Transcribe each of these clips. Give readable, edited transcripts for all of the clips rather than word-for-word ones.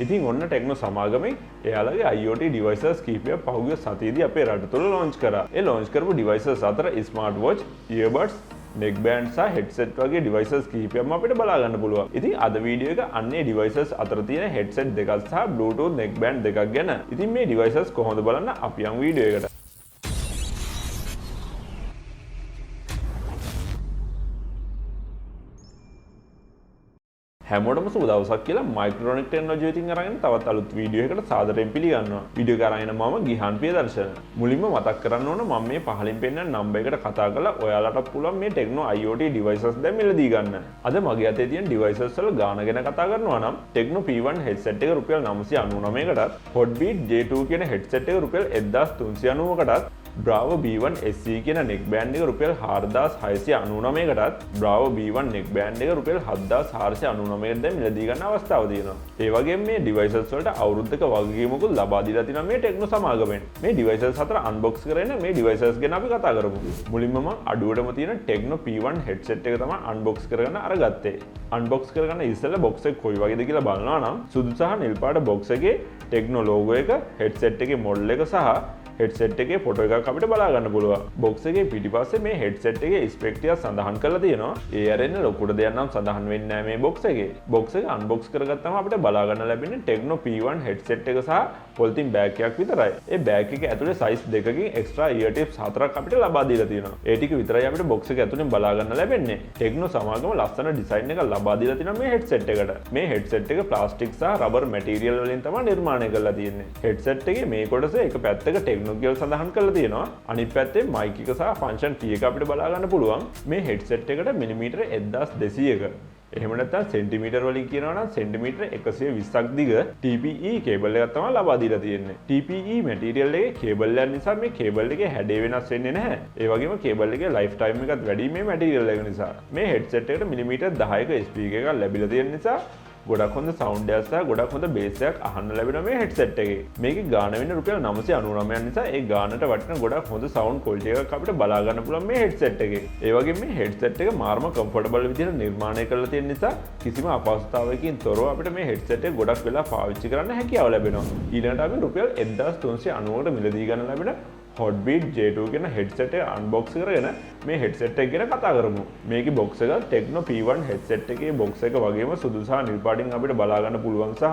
ඉතින් ඔන්න ටෙක්නෝ සමාගමෙන් එයාලගේ IoT devices කීපයක් පහුගිය සතියේදී අපේ රට තුළ launch කරා. ඒ launch කරපු devices අතර smart watch, earbuds, neckband සහ headset වගේ devices කීපයක්ම අපිට බලා ගන්න පුළුවන්. ඉතින් අද වීඩියෝ එක අන්නේ devices අතර තියෙන headset දෙකක් සහ bluetooth neckband දෙකක් ගැන. ඉතින් මේ devices කොහොමද බලන්න අපි යමු වීඩියෝ එකට. හැමෝටම සුබ දවසක් කියලා Microtronic ටෙක්නොලොජි එකකින් අරගෙන තවත් අලුත් වීඩියෝ එකකට සාදරයෙන් පිළිගන්නවා. වීඩියෝ එක අරගෙන මම ගිහාන් පියදර්ශන. මුලින්ම මතක් කරන්න ඕන මම මේ පහලින් පෙන්නන නම්බර් එකට කතා කරලා ඔයාලටත් පුළුවන් මේ Tecno IOT devices දැන් මිලදී ගන්න. අද මගේ අතේ තියෙන devices වල ගාණ ගැන කතා කරනවා නම් Tecno P1 headset එක රුපියල් 999කටත්, Hot Beats J2 කියන headset එක රුපියල් 1390කටත්, Bravo B1 SE කියන neckband එක රුපියල් 4699කටත්, Bravo B1 neckband එක රුපියල් 7499කට දැන් මිලදී ගන්න අවස්ථාව තියෙනවා. ඒ වගේම මේ devices වලට අවුරුද්දක වගකීමකුත් ලබා දීලා තිනවා මේ Tecno සමාගමෙන්. මේ devices හතර unbox කරගෙන මේ devices ගැන අපි කතා කරමු. මුලින්ම මම අඩුවටම තියෙන Tecno P1 headset එක තමයි unbox කරගෙන අරගත්තේ. unbox කරගන්න ඉස්සෙල්ලා box එක කොයි වගේද කියලා බලනවා නම් සුදු සහ නිල් පාට box එකේ Tecno logo එක, headset එකේ model එක සහ headset එකේ ෆොටෝ එකක් අපිට බලා ගන්න පුළුවන්. box එකේ පිටිපස්සේ මේ headset එකේ spec ටික සඳහන් කරලා තියෙනවා. ඒ අරින්න ලොකුට දෙයක් නම් සඳහන් වෙන්නේ නැහැ මේ box එකේ. box එක unbox කරගත්තාම අපිට බලා ගන්න ලැබෙන්නේ Tecno P1 headset එක සහ polythene bag එකක් විතරයි. ඒ bag එක ඇතුලේ size දෙකකින් extra ear tips 4ක් අපිට ලබා දීලා තියෙනවා. ඒ ටික විතරයි අපිට box එක ඇතුලෙන් බලා ගන්න ලැබෙන්නේ. Tecno සමාගම ලස්සන design එකක් ලබා දීලා තියෙනවා මේ headset එකට. මේ headset එක plastic සහ rubber material වලින් තමයි නිර්මාණය කරලා තියෙන්නේ. headset එකේ මේ කොටස එක පැත්තක Tecno කියලා සඳහන් කරලා තියෙනවා. අනිත් පැත්තේ mic එක සහ function key එක අපිට බලා ගන්න පුළුවන්. මේ headset එකට මිලිමීටර 1200ක එහෙම නැත්නම් සෙන්ටිමීටර වලින් කියනවා නම් සෙන්ටිමීටර 120ක් දිග TPE කේබල් එකක් තමයි ලබා දීලා තියෙන්නේ. TPE මැටීරියල් එකේ කේබල් එක නිසා මේ කේබල් එකේ හැඩය වෙනස් වෙන්නේ නැහැ. ඒ වගේම කේබල් එකේ ලයිෆ් ටයිම් එකත් වැඩි මේ මැටීරියල් එක නිසා. මේ headset එකට මිලිමීටර 10ක ස්පීකර් එකක් ලැබිලා තියෙන නිසා ගොඩක් හොඳ සවුන්ඩ් එකක් සහ ගොඩක් හොඳ බේස් එකක් අහන්න ලැබෙනවා මේ headset එකේ. මේකේ ගාණ වෙන්නේ රුපියල් 999ක් නිසා ඒ ගාණට වටින ගොඩක් හොඳ සවුන්ඩ් ක්වොලිටි එකක් අපිට බලා ගන්න පුළුවන් මේ headset එකේ. ඒ වගේම මේ headset එක මාර්ම කම්ෆර්ටබල් විදිහට නිර්මාණය කරලා තියෙන නිසා කිසිම අපහසුතාවයකින් තොරව අපිට මේ headset එක ගොඩක් වෙලා පාවිච්චි කරන්න හැකියාව ලැබෙනවා. ඊළඟට අපි රුපියල් 1390කට මිලදී ගන්න ලැබෙන Hot Beats J2 කියන headset එක unbox කරගෙන මේ headset එක ගැන කතා කරමු. මේකේ box එක Tecno P1 headset එකේ box එක වගේම සුදු සහ නිල් පාටින් අපිට බලා ගන්න පුළුවන් සහ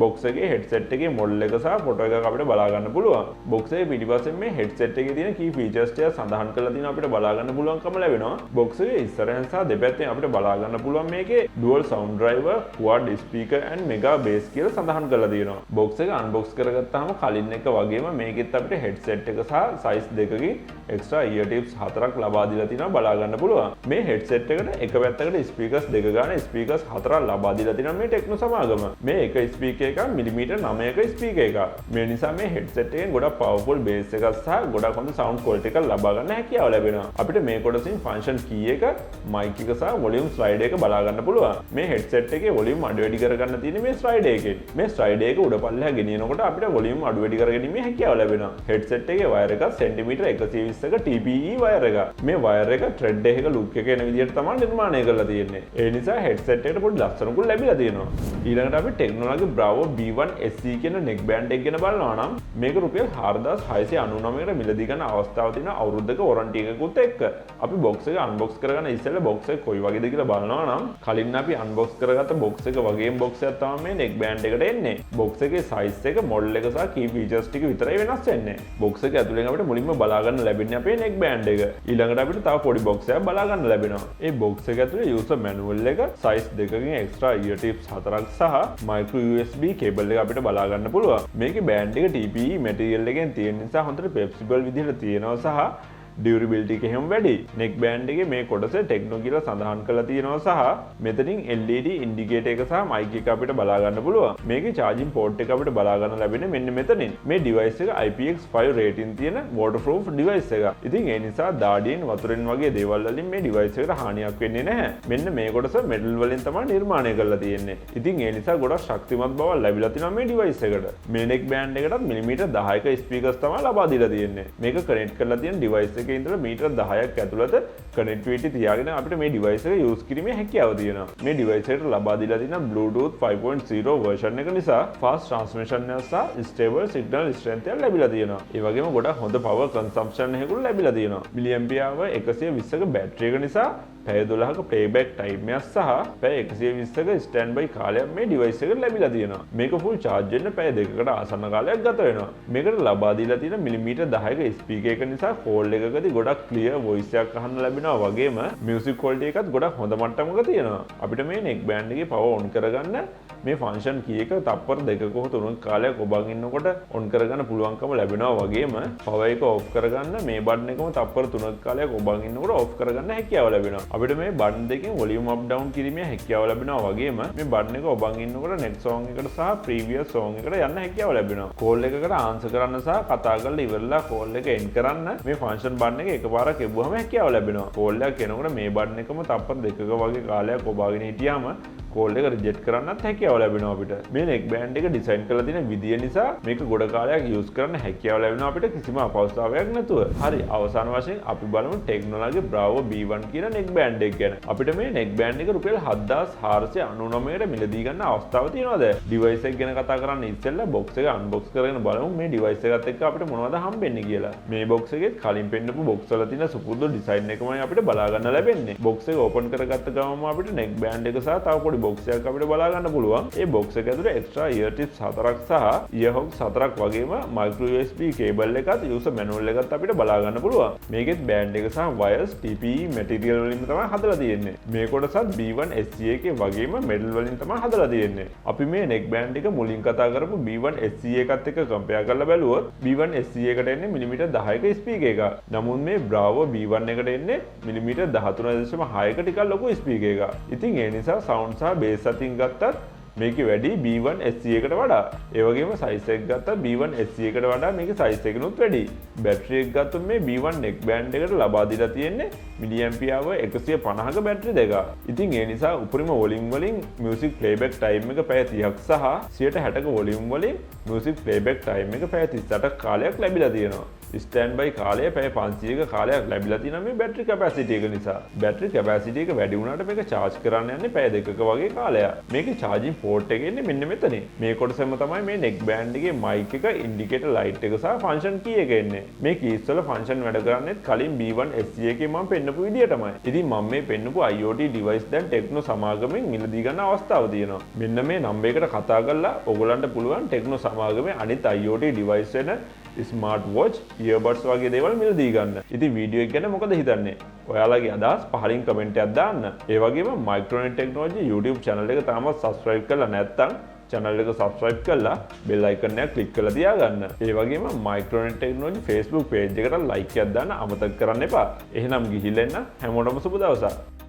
box එකේ headset එකේ model එක සහ photo එකක් අපිට බලා ගන්න පුළුවන්. box එකේ පිටිපස්සෙන් මේ headset එකේ තියෙන key features ටික සඳහන් කරලා තියෙනවා අපිට බලා ගන්න පුළුවන්කම ලැබෙනවා. box එකේ ඉස්සරහෙන් සහ දෙපැත්තෙන් අපිට බලා ගන්න පුළුවන් මේකේ dual sound driver, quad speaker and mega bass කියලා සඳහන් කරලා තියෙනවා. box එක unbox කරගත්තාම කලින් එක වගේම මේකෙත් අපිට headset එක සහ size දෙකකින් extra ear tips 4ක් ලබා දීලා තිනවා බලා ගන්න පුළුවන්. මේ headset එකට එක පැත්තකට speakers දෙක ගන්න speakers 4ක් ලබා දීලා තිනවා මේ Tecno සමාගම. මේ එක speaker එකක් මිලිමීටර 9ක speaker එකක්. මේ නිසා මේ headset එකෙන් ගොඩක් powerful bass එකක් සහ ගොඩක් හොඳ sound quality එකක් ලබා ගන්න හැකියාව ලැබෙනවා. අපිට මේ කොටසින් function key එක, mic එක සහ volume slider එක බලා ගන්න පුළුවන්. මේ headset එකේ volume අඩු වැඩි කර ගන්න තියෙන්නේ මේ slider එකෙන්. මේ slider එක උඩ පල්ලෙහා ගෙනියනකොට අපිට volume අඩු වැඩි කරගැනීමේ හැකියාව ලැබෙනවා. headset එකේ wire එක සෙන්ටිමීටර 120ක TPE වයර් එක. මේ වයර් එක thread එකක look එක එන විදිහට තමයි නිර්මාණය කරලා තියෙන්නේ. ඒ නිසා headset එකට පොඩි ලස්සනකුත් ලැබිලා තියෙනවා. ඊළඟට අපි Tecnoගේ Bravo B1 SE කියන neckband එක ගැන බලනවා නම් මේක රුපියල් 4699කට මිලදී ගන්න අවස්ථාව තියෙන අවුරුද්දක warranty එකකුත් එක්ක. අපි box එක unbox කරගන්න ඉස්සෙල්ලා box එක කොයි වගේද කියලා බලනවා නම් කලින් අපි unbox කරගත්ත box එක වගේම box එකක් තමයි මේ neckband එකට එන්නේ. box එකේ size එක, model එක සහ key features ටික විතරයි වෙනස් වෙන්නේ. box එක ඇතුලෙන් අපිට මුලින්ම බලා ගන්න ලැබෙන්නේ අපේ neckband එක. ඊළඟට අපිට තව පොඩි box එකක් බලා ගන්න ලැබෙනවා. ඒ box එක ඇතුලේ user manual එක, size දෙකකින් extra ear tips 4ක් සහ micro USB cable එක අපිට බලා ගන්න පුළුවන්. මේකේ band එක TPE material එකෙන් තියෙන නිසා හොඳට flexible විදිහට තියෙනවා සහ durability එක හැම වැඩි. neckband එකේ මේ කොටස Tecno කියලා සඳහන් කරලා තියෙනවා සහ මෙතනින් LED indicator එක සහ mic එක අපිට බලා ගන්න පුළුවන්. මේකේ charging port එක අපිට බලා ගන්න ලැබෙන්නේ මෙන්න මෙතනින්. මේ device එක IPX5 rating තියෙන waterproof device එකක්. ඉතින් ඒ නිසා දාඩියෙන් වතුරෙන් වගේ දේවල් වලින් මේ device එකට හානියක් වෙන්නේ නැහැ. මෙන්න මේ කොටස metal වලින් තමයි නිර්මාණය කරලා තියෙන්නේ. ඉතින් ඒ නිසා ගොඩක් ශක්තිමත් බවක් ලැබිලා තියෙනවා මේ device එකට. මේ neckband එකටත් මිලිමීටර 10ක speakers තමයි ලබා දීලා තියෙන්නේ. මේක connect කරලා තියෙන device එකේ ඉඳලා මීටර 10ක් ඇතුළත කනෙක්ටිවිටි තියාගෙන අපිට මේ ඩිවයිස් එක යූස් කිරීමේ හැකියාව තියෙනවා. මේ ඩිවයිස් එකට ලබා දීලා තියෙන Bluetooth 5.0 version එක නිසා fast transmission සහ stable signal strength එක ලැබිලා තියෙනවා. ඒ වගේම ගොඩක් හොඳ power consumption එකකුත් ලැබිලා තියෙනවා. mAh 120ක බැටරි එක නිසා පැය 12ක playback time එකක් සහ පැය 120ක standby කාලයක් මේ device එකට ලැබිලා තියෙනවා. මේක full charge වෙන්න පැය 2කට ආසන්න කාලයක් ගත වෙනවා. මේකට ලබා දීලා තියෙන මිලිමීටර් 10ක ස්පීකර් එක නිසා call එකකදී ගොඩක් clear voice එකක් අහන්න ලැබෙනවා වගේම music quality එකත් ගොඩක් හොඳ මට්ටමක තියෙනවා. අපිට මේ neck band එකේ power on කරගන්න මේ function key එක තප්පර 2ක හෝ 3ක කාලයක් ඔබන් ඉන්නකොට on කරගන්න පුළුවන්කම ලැබෙනවා වගේම power එක off කරගන්න මේ button එකම තප්පර 3ක කාලයක් ඔබන් ඉන්නකොට off කරගන්න හැකියාව ලැබෙනවා. අපිට මේ බටන් දෙකෙන් වොලියුම් අප් ඩවුන් කිරීමේ හැකියාව ලැබෙනවා වගේම මේ බටන් එක ඔබන් ඉන්නකොට next song එකට සහ previous song එකට යන්න හැකියාව ලැබෙනවා. call එකකට answer කරන්න සහ කතා කරලා ඉවරලා call එක end කරන්න මේ function button එක එකපාරක් එවුවම හැකියාව ලැබෙනවා. call එකක් එනකොට මේ බටන් එකම තප්පර 2ක වගේ කාලයක් ඔබාගෙන හිටියාම call එක reject කරන්නත් හැකියාව ලැබෙනවා අපිට. මේ neck band එක design කරලා තියෙන විදිය නිසා මේක ගොඩ කාලයක් use කරන්න හැකියාව ලැබෙනවා අපිට කිසිම අපහසුතාවයක් නැතුව. හරි අවසාන වශයෙන් අපි බලමු Tecno Bravo B1 කියන neck band එක ගැන. අපිට මේ neck band එක රුපියල් 7499කට මිලදී ගන්න අවස්ථාව තියෙනවාද? device එක ගැන කතා කරන්න ඉස්සෙල්ලා box එක unbox කරගෙන බලමු මේ device එකත් එක්ක අපිට මොනවද හම්බෙන්නේ කියලා. මේ box එකේ කලින් පෙන්නපු box වල තියෙන සුපුරුදු design එකමයි අපිට බලා ගන්න ලැබෙන්නේ. box එක open කරගත්ත ගමන්ම අපිට neck band එක සහ තව පොඩි box එකක් අපිට බලා ගන්න පුළුවන්. ඒ box එක ඇතුලේ extra ear tips 4ක් සහ ear hooks 4ක් වගේම micro USB cable එකත් user manual එකත් අපිට බලා ගන්න පුළුවන්. මේකෙත් band එක සහ wires TPE material වලින් තමයි හදලා තියෙන්නේ. මේ කොටසත් B1 SE එකේ වගේම metal වලින් තමයි හදලා තියෙන්නේ. අපි මේ neck band එක මුලින් කතා කරපු B1 SE එකත් එක්ක compare කරලා බැලුවොත් B1 SE එකට එන්නේ මිලිමීටර් 10ක ස්පීකර් එකක්. නමුත් මේ Bravo B1 එකට එන්නේ මිලිමීටර් 13.6ක ටිකක් ලොකු ස්පීකර් එකක්. ඉතින් ඒ නිසා sound සහ bass අතින් ගත්තත් මේකේ වැඩි B1 SE එකට වඩා. ඒ වගේම size එක ගත්තත් B1 SE එකට වඩා මේකේ size එකනොත් වැඩි. බැටරි එක ගත්තොත් මේ B1 neck band එකට ලබා දීලා තියෙන්නේ mAh 150ක බැටරි දෙකක්. ඉතින් ඒ නිසා උපරිම volume වලින් music playback time එක පැය 30ක් සහ 160ක volume වලින් music playback time එක පැය 38ක් කාලයක් ලැබිලා තියෙනවා. ස්ටෑන්ඩ්බයි කාලය පැය 500ක කාලයක් ලැබිලා තියෙනවා මේ බැටරි කැපැසිටි එක නිසා. බැටරි කැපැසිටි එක වැඩි වුණාට මේක charge කරන්න යන්නේ පැය 2ක වගේ කාලයක්. මේකේ charging port එක එන්නේ මෙන්න මෙතන. මේ කොටසෙම තමයි මේ neck band එකේ mic එක, indicator light එක සහ function key එක එන්නේ. මේ keys වල function වැඩ කරන්නේත් කලින් B1 SE එකේ මම පෙන්නපු විදියටමයි. ඉතින් මම මේ පෙන්නපු IoT device දැන් Tecno සමාගමෙන් මිලදී ගන්න අවස්ථාව තියෙනවා. මෙන්න මේ නම්බර් එකට කතා කරලා ඔයගොල්ලන්ට පුළුවන් Tecno සමාගමේ අනිත් IoT device වෙන ස්මාර්ට් වොච්, ඉයර්බඩ්ස් වගේ දේවල් මිලදී ගන්න. ඉතින් වීඩියෝ එක ගැන මොකද හිතන්නේ? ඔයාලගේ අදහස් පහලින් කමෙන්ට් එකක් දාන්න. ඒ වගේම Microtronic Technology YouTube channel එක තාමත් subscribe කරලා නැත්නම් channel එක subscribe කරලා bell icon එක click කරලා තියාගන්න. ඒ වගේම Microtronic Technology Facebook page එකට like එකක් දාන්න අමතක කරන්න එපා. එහෙනම් ගිහිල්ලා එන්න හැමෝටම සුබ දවසක්.